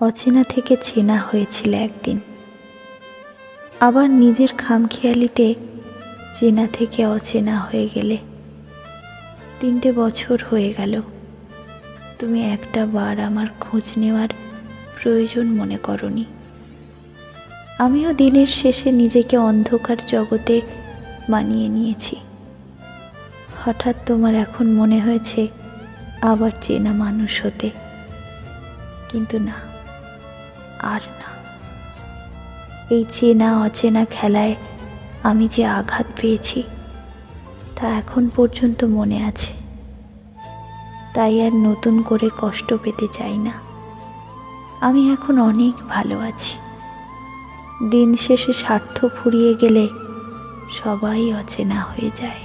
অচেনা থেকে চেনা হয়েছিল একদিন, আবার নিজের খামখেয়ালিতে চেনা থেকে অচেনা হয়ে গেলে। 3টে বছর হয়ে গেল, তুমি একটা বার আমার খোঁজ নেওয়ার প্রয়োজন মনে করনি। আমিও দিনের শেষে নিজেকে অন্ধকার জগতে মানিয়ে নিয়েছি। হঠাৎ তোমার এখন মনে হয়েছে আবার চেনা মানুষ হতে, কিন্তু না, আর না। এই চেনা অচেনা খেলায় আমি যে আঘাত পেয়েছি তা এখন পর্যন্ত মনে আছে, তাই আর নতুন করে কষ্ট পেতে চাই না। আমি এখন অনেক ভালো আছি। দিন শেষে স্বার্থ ফুরিয়ে গেলে সবাই অচেনা হয়ে যায়।